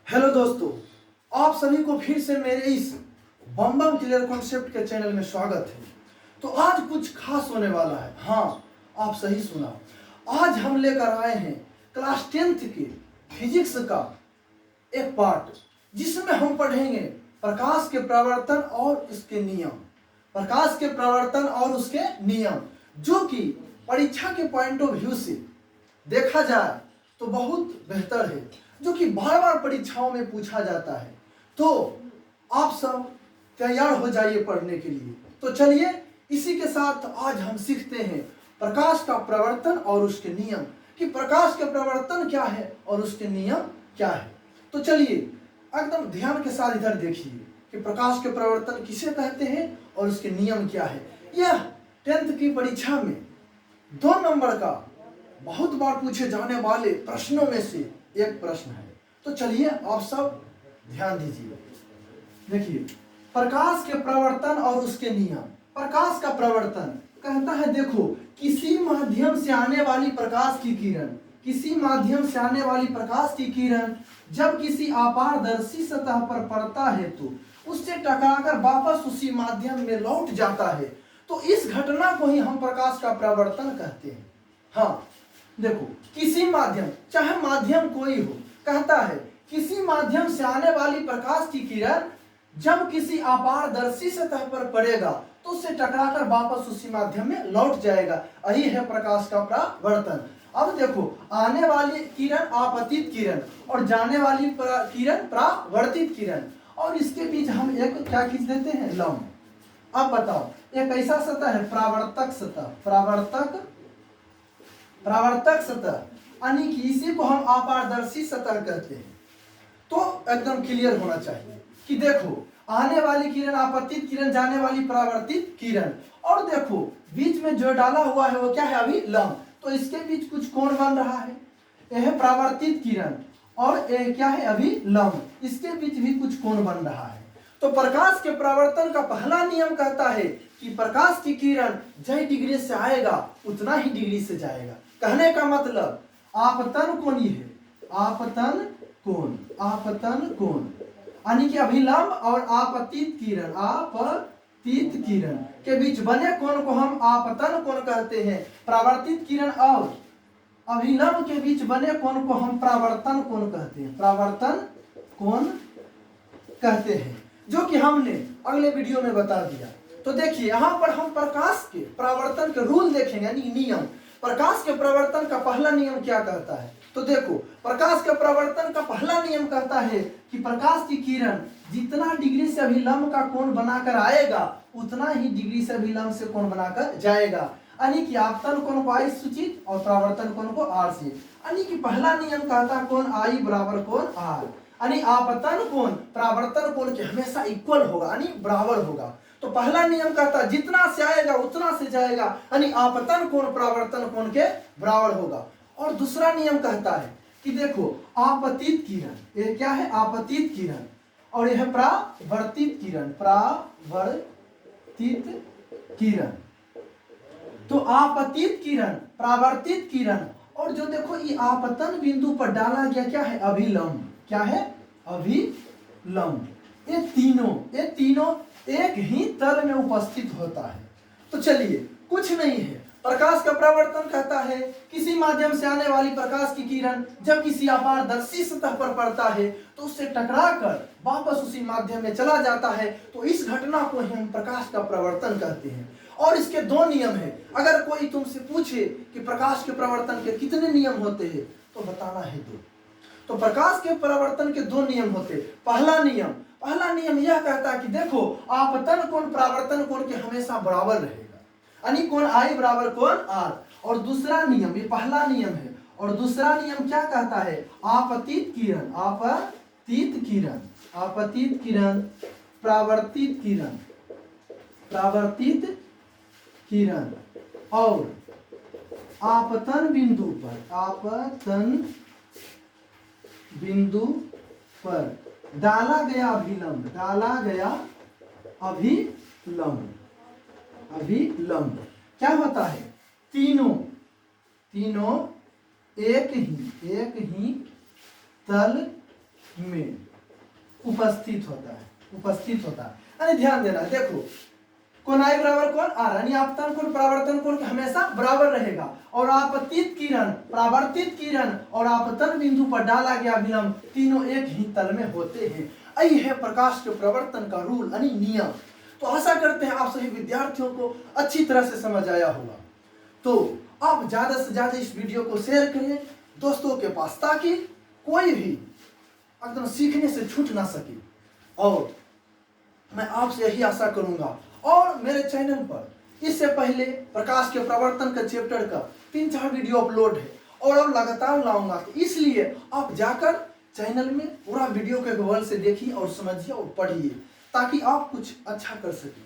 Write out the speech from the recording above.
Hello दोस्तों, आप सभी को फिर से मेरे इस बम बम क्लियर कॉन्सेप्ट के चैनल में स्वागत है। तो आज कुछ खास होने वाला है। हाँ, आप सही सुना। आज हम लेकर आए हैं क्लास 10th के फिजिक्स का एक पार्ट, जिसमें हम पढ़ेंगे प्रकाश के प्रवर्तन और उसके नियम। प्रकाश के प्रवर्तन और उसके नियम, जो कि परीक्षा के पॉइंट ऑफ व्यू से देखा जाए तो बहुत बेहतर है, जो कि बार बार परीक्षाओं में पूछा जाता है। तो आप सब तैयार हो जाइए पढ़ने के लिए। तो चलिए, इसी के साथ आज हम सीखते हैं प्रकाश का प्रवर्तन और उसके नियम, कि प्रकाश के प्रवर्तन क्या है और उसके नियम क्या है। तो चलिए एकदम ध्यान के साथ इधर देखिए कि प्रकाश के प्रवर्तन किसे कहते हैं और उसके नियम क्या है। यह 10th की परीक्षा में 2 नंबर का बहुत बार पूछे जाने वाले प्रश्नों में से एक प्रश्न है। तो चलिए आप सब ध्यान दीजिए। देखिए, प्रकाश के प्रवर्तन और उसके नियम। प्रकाश का प्रवर्तन कहता है, देखो, किसी माध्यम से आने वाली प्रकाश की किरण, किसी माध्यम से आने वाली प्रकाश की किरण जब किसी अपारदर्शी सतह पर पड़ता है तो उससे टकराकर वापस उसी माध्यम में लौट जाता है। तो इस घटना को ही हम प्रकाश का प्रवर्तन कहते हैं। हाँ, देखो, किसी माध्यम, चाहे माध्यम कोई हो, कहता है किसी माध्यम से आने वाली प्रकाश की किरण जब किसी अपारदर्शी सतह पर पड़ेगा तो उससे टकराकर वापस उसी माध्यम में लौट जाएगा। यही है प्रकाश का प्रवर्तन। अब देखो, आने वाली किरण आपतित किरण और जाने वाली किरण परावर्तित किरण, और इसके बीच हम एक क्या खींच देते हैं, लंब। अब बताओ, एक ऐसा सतह है परावर्तक सतह, परावर्तक सतह, यानी कि इसी को हम अपारदर्शी सतह कहते हैं। तो एकदम क्लियर होना चाहिए कि देखो, आने वाली किरण आपतित किरण, जाने वाली परावर्तित किरण, और देखो बीच में जो डाला हुआ है वो क्या है, अभी लंब। तो इसके बीच कुछ कोण बन रहा है, यह है परावर्तित किरण, और यह क्या है, अभी लंब, इसके बीच भी कुछ कोण बन रहा है। तो प्रकाश के परावर्तन का पहला नियम कहता है कि प्रकाश की किरण जिस डिग्री से आएगा उतना ही डिग्री से जाएगा। कहने का मतलब आपतन कोण ये है, आपतन कोण, यानी कि अभिलंब और आपतित किरण के बीच बने कोण को हम आपतन कोण कहते हैं। परावर्तित किरण और अभिलंब के बीच बने कोण को हम परावर्तन कोण कहते हैं, परावर्तन कोण कहते हैं, जो कि हमने अगले वीडियो में बता दिया। तो देखिए, यहाँ पर हम प्रकाश के परावर्तन के रूल देखेंगे, यानी नियम। प्रकाश के परावर्तन का पहला नियम क्या कहता है, तो देखो, प्रकाश के परावर्तन का पहला नियम कहता है कि प्रकाश की किरण जितना डिग्री से अभिलंब का कोण बनाकर आएगा उतना ही डिग्री से अभिलंब से कोण बनाकर जाएगा, यानी कि आपतन कोण को I सूचित और परावर्तन कोण को R से। यानी कि पहला नियम कहता है कोण I बराबर कोण R, यानी आपतन कोण परावर्तन कोण के हमेशा इक्वल होगा, यानी बराबर होगा। तो पहला नियम कहता है जितना से आएगा उतना से जाएगा, यानी आपतन कोण परावर्तन कोण के बराबर होगा। और दूसरा नियम कहता है कि देखो, आपतित किरण, ये क्या है, आपतित किरण, और यह परावर्तित किरण। तो आपतित किरण, परावर्तित किरण, और जो देखो ये आपतन बिंदु पर डाला गया क्या है, अभिलंब, क्या है, अभिलंब। ये तीनों एक ही तल में उपस्थित होता है। तो चलिए, कुछ नहीं है, प्रकाश का परावर्तन कहता है किसी माध्यम से आने वाली प्रकाश की किरण जब किसी अपारदर्शी सतह पर पड़ता है तो उससे टकराकर वापस उसी माध्यम में चला जाता है। तो इस घटना को हम प्रकाश का परावर्तन कहते हैं। और इसके 2 नियम हैं। अगर कोई तुमसे पूछे कि प्रकाश के परावर्तन के कितने नियम होते हैं तो बताना है 2। तो प्रकाश के परावर्तन के 2 नियम होते। पहला नियम यह कहता है कि देखो, आपतन कोण परावर्तन कोण के हमेशा बराबर रहेगा, यानी कोण I बराबर कोण R। और दूसरा नियम, ये पहला नियम है, और दूसरा नियम क्या कहता है, आपतित किरण, परावर्तित किरण और आपतन बिंदु पर डाला गया अभिलंब क्या होता है, तीनों एक ही तल में उपस्थित होता है। यानी ध्यान देना, देखो कोनाई बराबर कोण आर, यानी आपतन कोण परावर्तन कोण हमेशा बराबर रहेगा, और आपतित किरण, परावर्तित किरण और आपतन बिंदु पर डाला गया विलंब तीनों एक ही तल में होते हैं। यही है प्रकाश के प्रवर्तन का रूल यानी नियम। तो आशा करते हैं आप सभी विद्यार्थियों को अच्छी तरह से समझ आया होगा। तो आप ज्यादा से ज्यादा इस वीडियो को शेयर करिए दोस्तों के पास, ताकि कोई भी एकदम सीखने से छूट ना सके। और मैं आपसे यही आशा करूंगा, और मेरे चैनल पर इससे पहले प्रकाश के प्रवर्तन का चैप्टर का 3-4 वीडियो अपलोड है और अब लगातार लाऊंगा। तो इसलिए आप जाकर चैनल में पूरा वीडियो के गौर से देखिए और समझिए और पढ़िए, ताकि आप कुछ अच्छा कर सकें।